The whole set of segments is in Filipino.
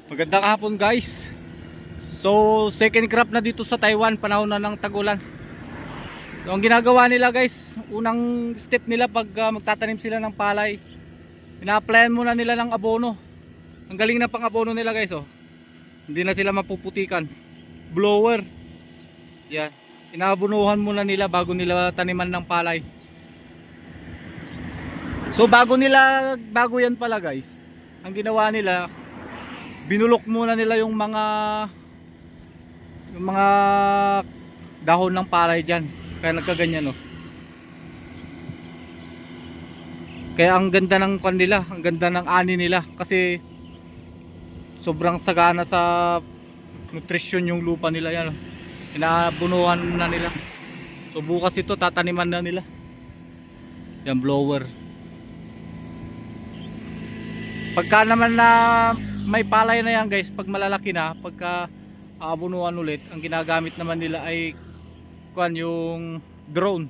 Magandang hapon guys. So second crop na dito sa Taiwan, panahon na ng tag-ulan. So ang ginagawa nila guys, unang step nila pag magtatanim sila ng palay, ina-applyan muna nila ng abono. Ang galing na pang abono nila guys, oh. Hindi na sila mapuputikan. Blower. Yan. Inaabonuhan muna nila bago nila taniman ng palay. So bago yan pala guys, ang ginawa nila, binulok muna nila yung mga dahon ng palay dyan. Kaya nagkaganyan, oh. Kaya ang ganda ng kanila, ang ganda ng ani nila, kasi sobrang sagana sa nutrition yung lupa nila yan, oh. Inaabunuhan na nila. So bukas ito tataniman na nila. Yan, blower. Pagka naman na may palay na yan guys, pag malalaki na, pagka aabunuhan ulit, ang ginagamit naman nila ay yung drone.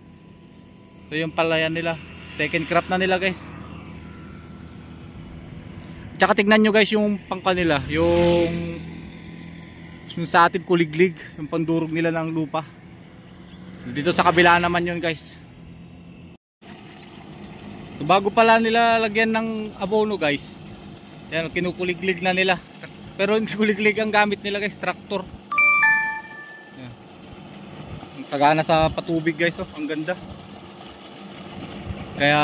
So yung palayan nila, second crop na nila guys. Tsaka tignan nyo guys yung pangka nila, yung sa atin kuliglig, yung pandurog nila ng lupa. Dito sa kabila naman yun guys. So bago pala nila lagyan ng abono guys, yan, kinukuliglig na nila. Pero hindi kuliglig ang gamit nila guys, traktor. Yan. Sagana sa patubig guys, oh. Ang ganda. Kaya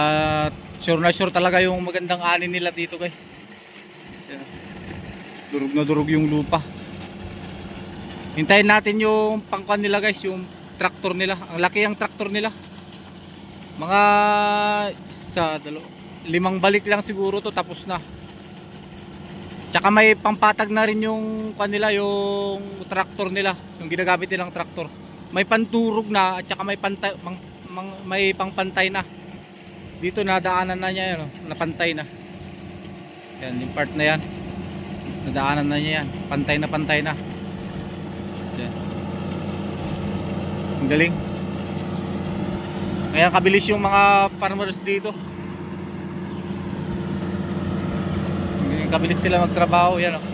sure na sure talaga yung magandang ani nila dito guys. Yan. Durog na durog yung lupa. Hintayin natin yung pangkuan nila guys, yung traktor nila. Ang laki ang traktor nila. Mga limang balik lang siguro to, tapos na. Tsaka may pampatag na rin yung kanila, yung traktor nila, yung ginagamit nilang traktor. May panturog na at tsaka may pangpantay na. Dito nadaanan na niya yan, oh, napantay na. Yan, yung part na yan. Nadaanan na niya yan. Pantay na. Yan. Ang galing. Kaya kabilis yung mga farmers dito. Kabilis sila magtrabaho, yan, oh.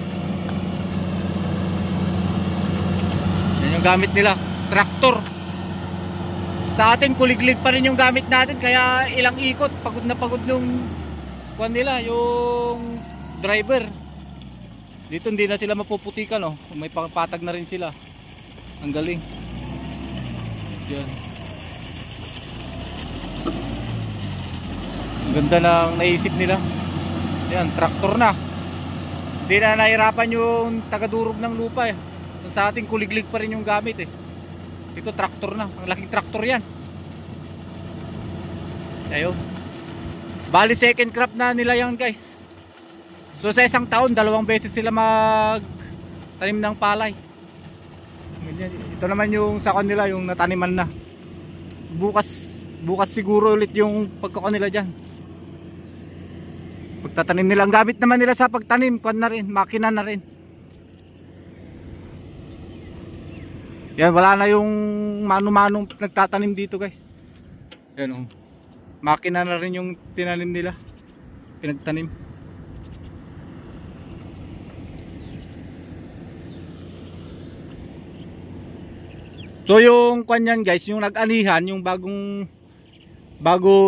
Yan yung gamit nila, traktor. Sa atin kuliglig pa rin yung gamit natin, kaya ilang ikot pagod na pagod yung kuwan nila, yung driver. Dito hindi na sila mapuputikan, oh. May pangpatag na rin sila. Ang galing. Yan. Ang ganda ng naisip nila. Yan, traktor na. Hindi na nahirapan yung tagadurog ng lupa, eh. Sa ating kuliglig pa rin yung gamit, eh. Ito traktor na. Ang laking traktor yan. Ayun. Bali second crop na nila yan guys. So sa isang taon, 2 beses sila magtanim ng palay. Ito naman yung sakon nila, yung nataniman na. Bukas siguro ulit yung pagkakon nila dyan. Pagtatanim nila, ang gamit naman nila sa pagtanim, kuwan na rin, makina na rin. Yan, wala na yung mano-manong nagtatanim dito guys. Yan, oh. Makina na rin yung tinanim nila, pinagtanim. So yung kuwan yan guys, yung nag-anihan, yung bago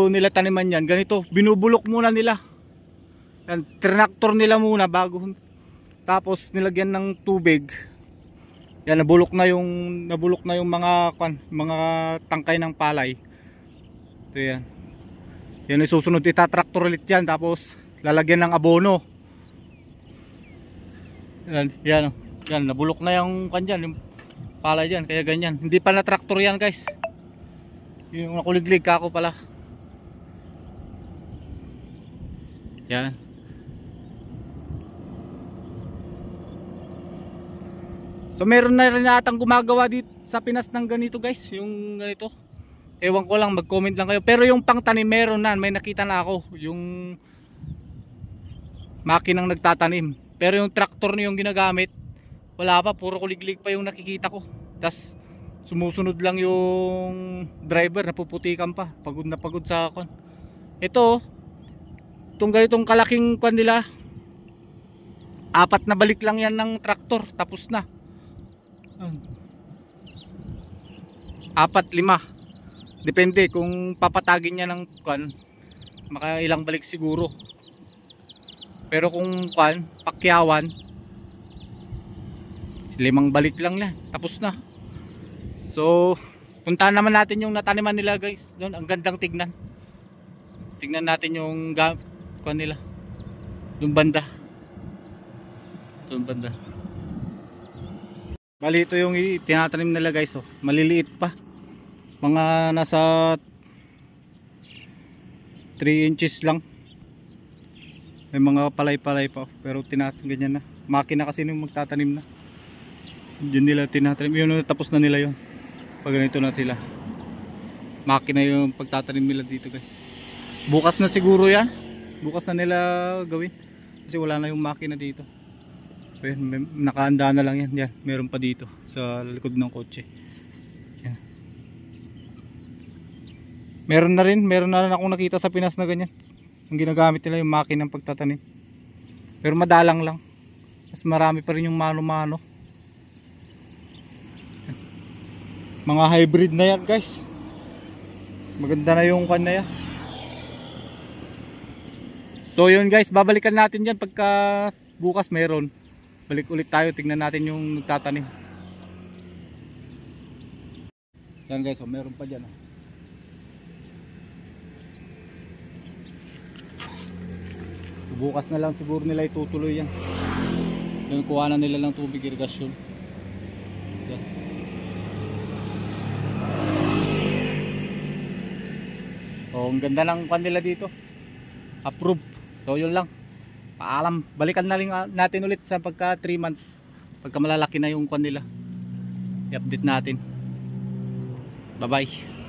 nila taniman yan, ganito, binubulok muna nila. Yan, trinaktor nila muna bago, tapos nilagyan ng tubig. Yan, nabulok na yung mga tangkay ng palay. Ito yan. Yan, isusunod itatraktor ulit yan, tapos lalagyan ng abono. Yan, nabulok na yung kanyan, yung palay dyan, kaya ganyan. Hindi pa na traktor yan guys. Yung nakuliglig kako pala. Yan. So meron na rin atang gumagawa dito sa Pinas ng ganito guys, yung ganito. Ewan ko lang, mag-comment lang kayo. Pero yung pangtanim meron na, may nakita na ako, yung makinang nagtatanim. Pero yung traktor na yung ginagamit, wala pa, puro kuliglig pa yung nakikita ko. Tas sumusunod lang yung driver, napuputikan pa, pagod na pagod sa kon. Ito, itong ganitong kalaking kwan nila, Apat na balik lang yan ng traktor, tapos na. Apat, lima. Depende kung papatagin niya ng kan, makailang balik siguro. Pero kung kan, pakyawan, 5 balik lang yan, tapos na. So, puntahan naman natin yung nataniman nila guys. Doon, ang gandang tignan. Tignan natin yung kan nila. Doon banda. Doon banda. Bali ito yung tinatanim nila guys, oh. Maliliit pa. Mga nasa 3 inches lang. May mga palay-palay pa, pero ganyan na. Makina kasi nung magtatanim na. Diyan nila tinatanim. Yun, tapos na nila yun. Pag ganito na sila. Makina yung pagtatanim nila dito guys. Bukas na siguro yan. Bukas na nila gawin. Kasi wala na yung makina dito. Nakaanda na lang yan. Yan, meron pa dito sa likod ng kotse. Yan. Meron na rin akong nakita sa Pinas na ganyan. Yung ginagamit nila yung makina ng pagtatanim. Pero madalang lang. Mas marami pa rin yung mano-mano. Mga hybrid na yan guys. Maganda na yung kan na yan. So yun guys, babalikan natin yan pagka bukas meron. Balik ulit tayo, tingnan natin yung nagtatanim. Yan guys, oh, meron pa dyan. Oh. Bukas na lang siguro nila itutuloy yan. Yung kuha na nila ng tubig irigasyon. Yan. Oh, ang ganda ng kan nila dito. Approve. So yun lang. Paalam. Balikan na lang natin ulit sa pagka 3 months. Pagka malalaki na yung kan nila. I-update natin. Bye bye.